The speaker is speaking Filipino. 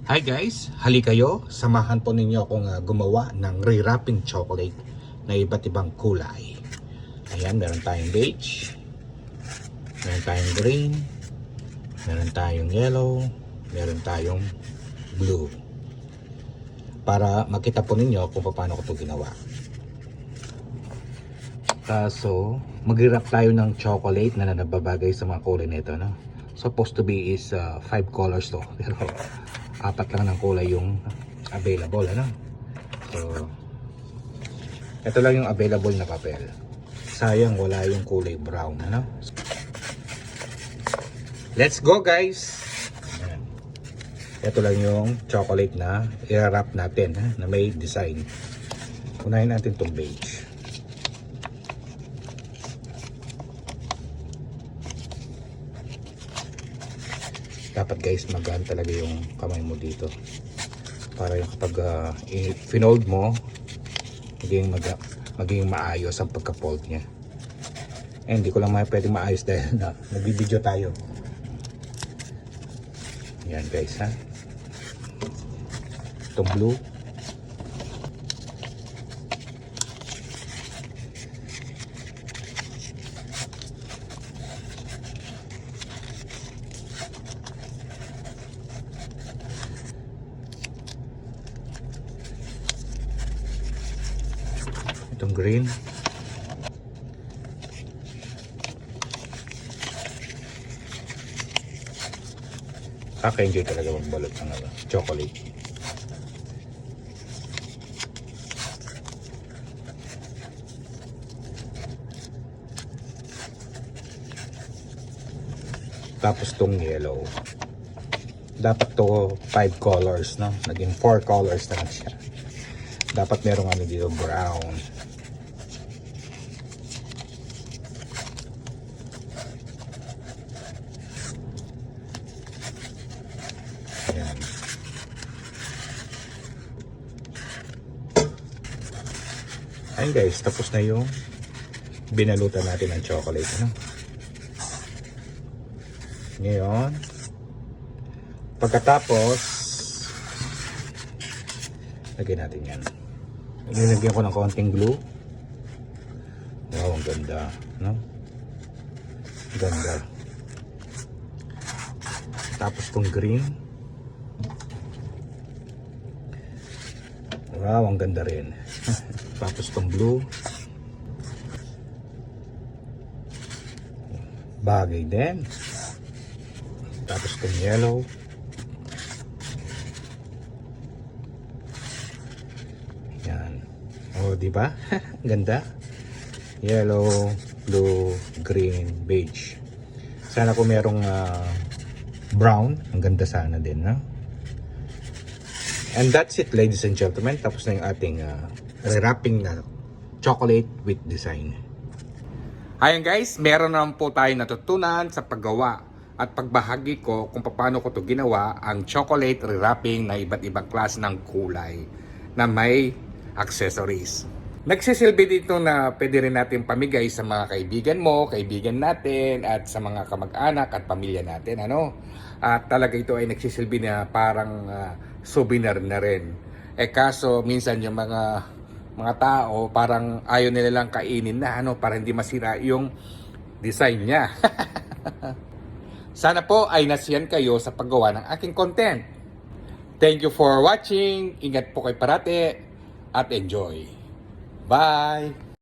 Hi guys, hali kayo. Samahan po ninyo akong gumawa ng re-wrapping chocolate na iba't ibang kulay. Ayan, meron tayong beige, meron tayong green, meron tayong yellow, meron tayong blue. Para makita po ninyo kung paano ko ito ginawa. So, mag-wrap tayo ng chocolate na nababagay sa mga kulay nito, no? Supposed to be is 5 colors to. Pero apat lang ng kulay yung available, ano? So, ito lang yung available na papel. Sayang wala yung kulay brown, ano? Let's go, guys! Ayan. Ito lang yung chocolate na i-wrap natin, ha? Na may design. Unahin natin itong beige. Dapat guys, magaan talaga yung kamay mo dito para yung kapag finold mo maging maayos ang pagka-fold nya. Hindi ko lang pwedeng maayos dahil nagbibideo tayo. Yan guys, ha, itong blue, itong green, kaka-enjoy talaga magbalot ng chocolate. Tapos tong yellow, dapat to 5 colors, no? Naging 4 colors na lang siya. Dapat merong dito brown. Ayan. Ayun guys, tapos na yung binalutan natin ng chocolate, ano? Ngayon, pagkatapos lagyan natin yan. Nilagyan ko ng konting glue. Wow, ang ganda, no? Ganda. Tapos tong green. Wow, ang ganda rin. Tapos tong blue. Bagay din. Tapos tong yellow. Yan. Oh, di ba? Ganda. Yellow, blue, green, beige. Sana kung merong brown, ang ganda sana din, no? And that's it, ladies and gentlemen. Tapos na yung ating re-wrapping na chocolate with design. Ayan guys, meron naman po tayo natutunan sa paggawa at pagbahagi ko kung paano ko to ginawa ang chocolate re-wrapping na iba't ibang klase ng kulay na may accessories. Nagsisilbi dito na pwede rin natin pamigay sa mga kaibigan mo, kaibigan natin, at sa mga kamag-anak at pamilya natin, ano? At talaga ito ay nagsisilbi na parang souvenir na rin. Kaso minsan yung mga tao parang ayaw nila lang kainin na, ano, para hindi masira yung design niya. Sana po ay nasiyan kayo sa paggawa ng aking content. Thank you for watching. Ingat po kayo parati at enjoy. Bye!